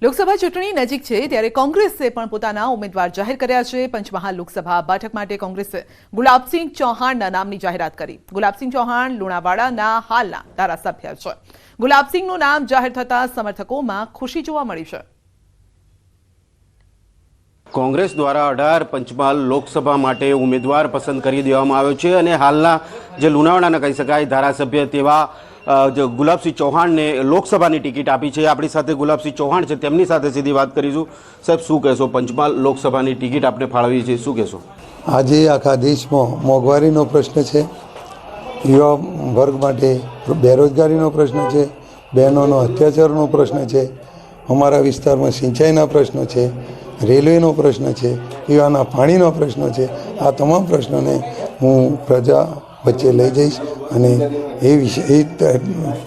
લોકસભા ચૂંટણી નજીક છે ત્યારે કોંગ્રેસે પણ પોતાના ઉમેદવાર જાહેર કર્યા છે। પંચમહાલ લોકસભા બેઠક માટે કોંગ્રેસે ગુલાબસિંહ ચૌહાણના નામની જાહેરાત કરી। ગુલાબસિંહ ચૌહાણ લુણાવાડાના હાલના ધારાસભ્ય છે। ગુલાબસિંહનું નામ જાહેર થતા સમર્થકોમાં ખુશી જોવા મળી છે। કોંગ્રેસ દ્વારા 18 પંચમહાલ લોકસભા માટે ઉમેદવાર પસંદ કરી દેવામાં આવ્યો છે અને હાલના જે લુણાવાડાના કહી શકાય ધારાસભ્ય તેવા ગુલાબસિંહ ચૌહાણને લોકસભાની ટિકિટ આપી છે। આપણી સાથે ગુલાબસિંહ ચૌહાણ છે, તેમની સાથે સીધી વાત કરીશું। સાહેબ, શું કહેશો? પંચમહાલ લોકસભાની ટિકિટ આપને ફાળવી છે, શું કહેશો? આજે આખા દેશમાં મોંઘવારીનો પ્રશ્ન છે, યુવા વર્ગ માટે બેરોજગારીનો પ્રશ્ન છે, બહેનોનો અત્યાચારનો પ્રશ્ન છે, અમારા વિસ્તારમાં સિંચાઈના પ્રશ્નો છે, રેલવેનો પ્રશ્ન છે, પીવાના પાણીનો પ્રશ્ન છે। આ તમામ પ્રશ્નોને હું પ્રજા વચ્ચે લઈ જઈશ અને એ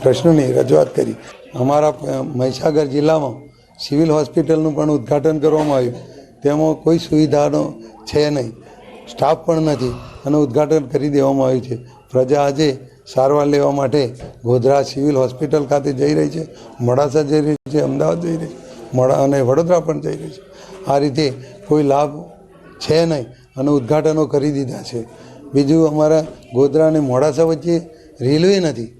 પ્રશ્નોની રજૂઆત કરી। અમારા મહીસાગર જિલ્લામાં સિવિલ હોસ્પિટલનું પણ ઉદ્ઘાટન કરવામાં આવ્યું। તેમાં કોઈ સુવિધાનો છે નહીં, સ્ટાફ પણ નથી અને ઉદ્ઘાટન કરી દેવામાં આવ્યું છે। પ્રજા આજે સારવાર લેવા માટે ગોધરા સિવિલ હોસ્પિટલ ખાતે જઈ રહી છે, મોડાસા જઈ રહી છે, અમદાવાદ જઈ રહી છે અને વડોદરા પણ જઈ રહી છે। આ રીતે કોઈ લાભ છે નહીં અને ઉદ્ઘાટનો કરી દીધા છે। બીજું, અમારા ગોધરા અને મોડાસા વચ્ચે રેલવે નથી।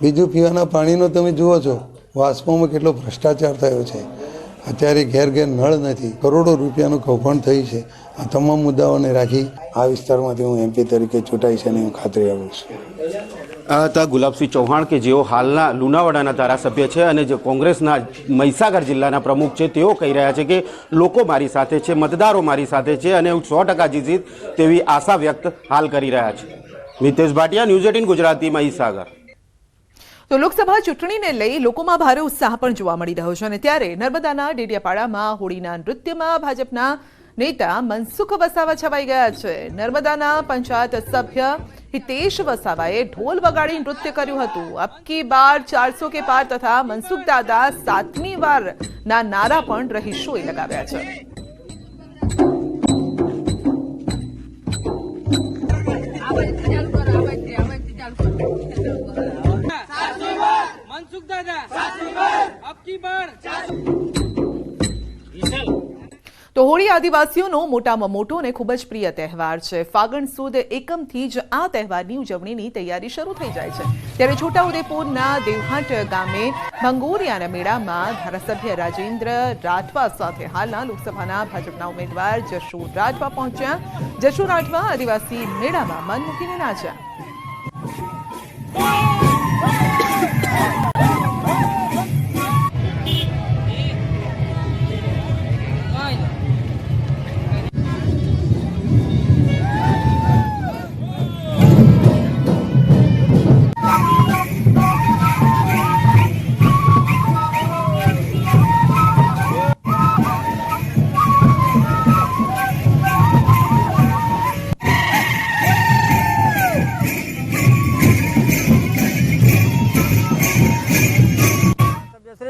બીજું, પીવાના પાણીનો તમે જુઓ છો, વાસ્પોમાં કેટલો ભ્રષ્ટાચાર થયો છે। અત્યારે ઘેર ઘેર નળ નથી, કરોડો રૂપિયાનું કૌભાંડ થયું છે। આ તમામ મુદ્દાઓને રાખી આ વિસ્તારમાંથી હું MP તરીકે ચૂંટાઈશ અને હું ખાતરી આપું છું। આ હતા ગુલાબસિંહ ચૌહાણ કે જેઓ હાલના લુણાવાડાના ધારાસભ્ય છે અને જે કોંગ્રેસના મહીસાગર જિલ્લાના પ્રમુખ છે। તેઓ કહી રહ્યા છે કે લોકો મારી સાથે છે, મતદારો મારી સાથે છે અને હું 100% જીતીશ તેવી આશા વ્યક્ત હાલ કરી રહ્યા છે। મિતેશ ભાટિયા, ન્યૂઝ 18 ગુજરાતી, મહીસાગર। તો લોકસભા ચૂંટણીને લઈ લોકોમાં ભારે ઉત્સાહ પણ જોવા મળી રહ્યો છે અને ત્યારે નર્મદાના ડેડિયાપાડામાં હોળીના નૃત્યમાં ભાજપના નેતા મનસુખ વસાવા છવાઈ ગયા છે। નર્મદાના પંચાયત સભ્ય હિતેશ વસાવાએ ઢોલ વગાડી નૃત્ય કર્યું હતું। અબ કી બાર 400 કે પાર તથા મનસુખ દાદા 7મી વારના નારા પણ રહીશોએ લગાવ્યા છે। मनसुख दादा 7મી बार अब की बार। તો હોળી આદિવાસીઓનો મોટામાં મોટો અને ખૂબ જ પ્રિય તહેવાર છે। ફાગણ સુદ એકમથી જ આ તહેવારની ઉજવણીની તૈયારી શરૂ થઈ જાય છે। ત્યારે છોટાઉદેપુરના દેવહાટ ગામે ભંગોરિયાના મેળામાં ધારાસભ્ય રાજેન્દ્ર રાઠવા સાથે હાલના લોકસભાના ભાજપના ઉમેદવાર જશુ રાઠવા પહોંચ્યા। જશુ રાઠવા આદિવાસી મેળામાં મન મૂકીને નાચ્યા।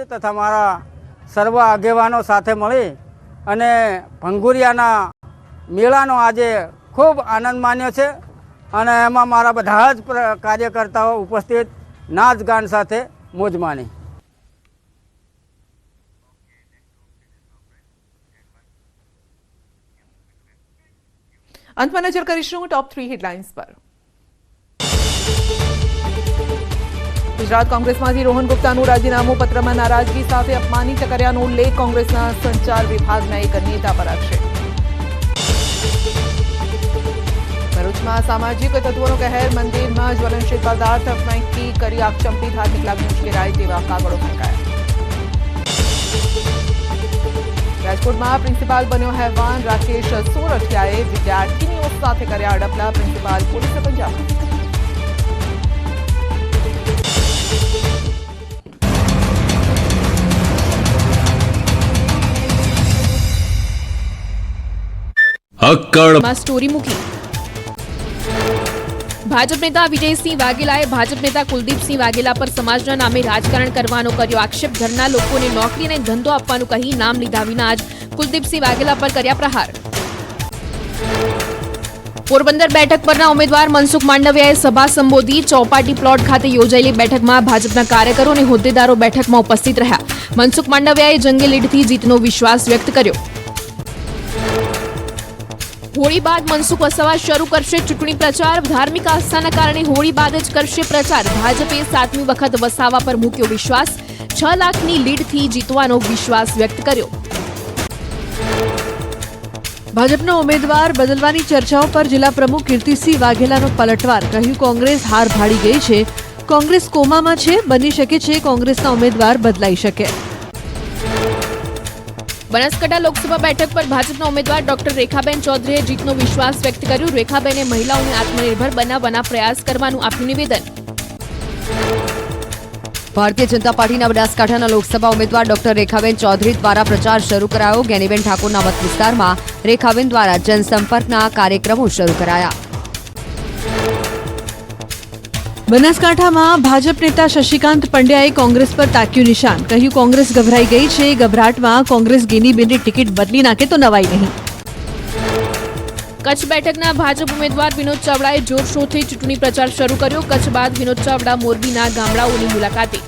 તથા મારા સર્વ આગેવાનો સાથે મળી અને ભંગુરિયાના મેળાનો આજે ખૂબ આનંદ માન્યો છે અને એમાં મારા બધા જ કાર્યકર્તાઓ ઉપસ્થિત નાચ ગાન સાથે મોજ માણી। અંતમાં નજર કરીશું ટોપ 3 હેડલાઇન્સ પર। ગુજરાત કોંગ્રેસમાંથી રોહન ગુપ્તાનું રાજીનામું, પત્રમાં નારાજગી સાથે અપમાનિત કર્યાનો ઉલ્લેખ, કોંગ્રેસના સંચાર વિભાગના એક નેતા પર આક્ષેપ। ભરૂચમાં સામાજિક તત્વોનો કહેર, મંદિરમાં જ્વલનશીલ પદાર્થ ફેંકી કરી આગચંપી, ધાર્મિક લાગણી ઉશ્કેરાય તેવા કાગળો ફેંકાયા। રાજકોટમાં પ્રિન્સિપાલ બન્યો હેવાન, રાકેશ સોરઠિયાએ વિદ્યાર્થીનીઓ સાથે કર્યા અડપલા, પ્રિન્સિપાલ પોલીસે પંજાબ। અક્કડમાં સ્ટોરી મૂકી। ભાજપ નેતા વિજયસિંહ વાઘેલાએ ભાજપ નેતા કુલદીપસિંહ વાઘેલા પર સમાજના નામે રાજકારણ કરવાનો કર્યો આક્ષેપ। ઘરના લોકોને નોકરી અને ધંધો આપવાનું કહી નામ લીધા વિના જ કુલદીપસિંહ વાઘેલા પર કર્યા પ્રહાર। પોરબંદર બેઠક પરના ઉમેદવાર મનસુખ માંડવિયાએ સભા સંબોધી। ચોપાટી પ્લોટ ખાતે યોજાયેલી બેઠકમાં ભાજપના કાર્યકરો અને હોદ્દેદારો બેઠકમાં ઉપસ્થિત રહ્યા। મનસુખ માંડવિયાએ જંગી લીડથી જીતનો વિશ્વાસ વ્યક્ત કર્યો. હોળી બાદ મનસુખ વસાવા શરૂ કરશે ચૂંટણી પ્રચાર. ધાર્મિક આસ્થાના કારણે હોળી બાદ જ કરશે પ્રચાર. ભાજપે 7મી વખત વસાવા પર મૂક્યો વિશ્વાસ. 6 લાખની લીડથી જીતવાનો વિશ્વાસ વ્યક્ત કર્યો. ભાજપનો ઉમેદવાર બદલવાની ચર્ચાઓ પર જિલ્લા પ્રમુખ કીર્તિસિંહ વાઘેલાનો પલટવાર. કહ્યું કોંગ્રેસ હાર ભાળી ગઈ છે, કોંગ્રેસ કોમામાં છે, બની શકે છે કોંગ્રેસના ઉમેદવાર બદલાઈ શકે. બનાસકાંઠા લોકસભા બેઠક પર ભાજપના ઉમેદવાર ડોક્ટર રેખાબેન ચૌધરીએ જીતનો વિશ્વાસ વ્યક્ત કર્યો. રેખાબેને મહિલાઓને આત્મનિર્ભર બનાવવાના પ્રયાસ કરવાનું આપ્યું નિવેદન. ભારતીય જનતા પાર્ટીના બનાસકાંઠાના લોકસભા ઉમેદવાર ડોક્ટર રેખાબેન ચૌધરી દ્વારા પ્રચાર શરૂ કરાયો. જ્ઞાનીબેન ઠાકોરના મત વિસ્તારમાં રેખાબેન દ્વારા જનસંપર્કના કાર્યક્રમો શરૂ કરાયા. બનાસકાંઠામાં ભાજપ નેતા શશિકાંત પંડ્યાએ કોંગ્રેસ પર તાક્યું નિશાન. કહ્યું કોંગ્રેસ ગભરાઈ ગઈ છે, ગભરાટમાં કોંગ્રેસ ગેનીબેનની ટિકિટ બદલી નાખે તો નવાઈ નહીં. કચ્છ બેઠકના ભાજપ ઉમેદવાર વિનોદ ચાવડાએ જોરશોરથી ચૂંટણી પ્રચાર શરૂ કર્યો. કચ્છ બાદ વિનોદ ચાવડા મોરબીના ગામડાઓની મુલાકાતે.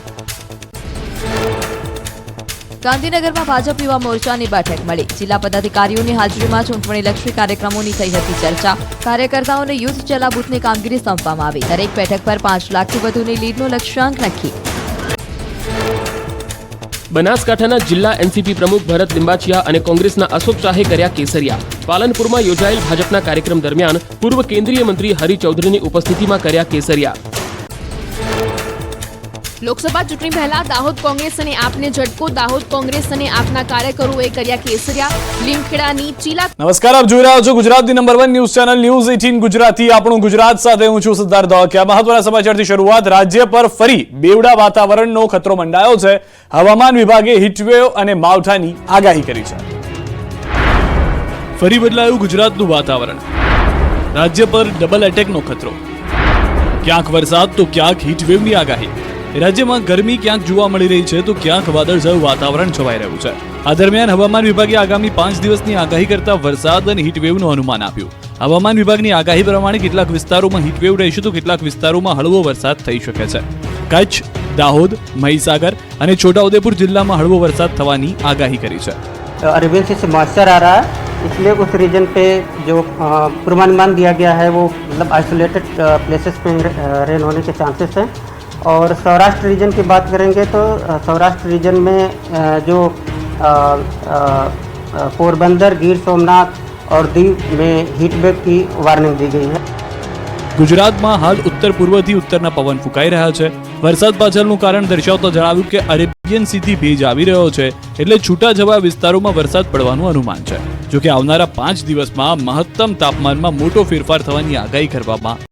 ગાંધીનગરમાં ભાજપ યુવા મોરચાની બેઠક મળી. જિલ્લા પદાધિકારીઓની હાજરીમાં ચૂંટણીલક્ષી કાર્યક્રમોની થઈ હતી ચર્ચા. કાર્યકર્તાઓને યુથ ચલા બૂથની કામગીરી સોંપવામાં આવી. દરેક બેઠક પર 5 લાખથી વધુની લીડનો લક્ષ્યાંક નક્કી. બનાસકાંઠાના જિલ્લા એનસીપી પ્રમુખ ભરત લિંબાચિયા અને કોંગ્રેસના અશોક શાહે કર્યા કેસરિયા. પાલનપુરમાં યોજાયેલ ભાજપના કાર્યક્રમ દરમિયાન પૂર્વ કેન્દ્રીય મંત્રી હરિ ચૌધરીની ઉપસ્થિતિમાં કર્યા કેસરિયા. લોકસભા ચૂંટણી પહેલા દાહોદ કોંગ્રેસ અને આપને ઝટકો. દાહોદ કોંગ્રેસ અને આપના કાર્યકરોએ કર્યા કેસરિયા. લીમખેડાની ચીલા. નમસ્કાર, આપ જોઈ રહ્યા છો ગુજરાતની number 1 news channel news 18 Gujarati. આપણું ગુજરાત સાથે હું છું સિદ્ધાર્થ ધોળકિયા. મહત્વના સમાચારથી શરૂઆત. રાજ્ય પર ફરી બેવડા વાતાવરણનો ખતરો મંડાયો છે. હવામાન વિભાગે હીટવેવ અને માવઠાની આગાહી કરી છે. ફરી બદલાયું ગુજરાતનું વાતાવરણ. રાજ્ય પર ડબલ એટેકનો ખતરો. ક્યાંક વરસાદ તો ક્યાંક હીટવેવની આગાહી. રાજ્યમાં ગરમી ક્યાંક જોવા મળી રહી છે તો ક્યાંક વાદળછાયું વાતાવરણ છવાઈ રહ્યું છે. આ દરમિયાન હવામાન વિભાગે આગામી 5 દિવસની આગાહી કરતા વરસાદ અને હીટવેવનું અનુમાન આપ્યું. હવામાન વિભાગની આગાહી પ્રમાણે કેટલાક વિસ્તારોમાં હીટવેવ રહેશે તો કેટલાક વિસ્તારોમાં હળવો વરસાદ થઈ શકે છે. કચ્છ, દાહોદ, મહીસાગર અને છોટાઉદેપુર જિલ્લામાં હળવો વરસાદ થવાની આગાહી કરી છે. अरेबियन सी से मॉइस्चर आ रहा है, इसलिए उस रीजन पे जो पूर्वानुमान दिया गया है वो मतलब आइसोलेटेड प्लेसेस पे रेन होने के चांसेस हैं. और सौराष्ट्र रीजन की बात करेंगे तो सौराष्ट्र रीजन में जो पोरबंदर, गिर सोमनाथ और दीव में हीट वेव की वार्निंग दी गई है. ગુજરાતમાં હાલ ઉત્તર પૂર્વથી ઉત્તરના પવન ફૂંકાઈ રહ્યા છે. વરસાદ પાછળનું કારણ દર્શાવતા જણાવ્યું કે અરેબિયન સીથી ભેજ આવી રહ્યો છે, એટલે છૂટાછવાયા વિસ્તારોમાં વરસાદ પડવાનું અનુમાન છે. જોકે આવનારા 5 દિવસમાં મહત્તમ તાપમાનમાં મોટો ફેરફાર થવાની આગાહી કરવામાં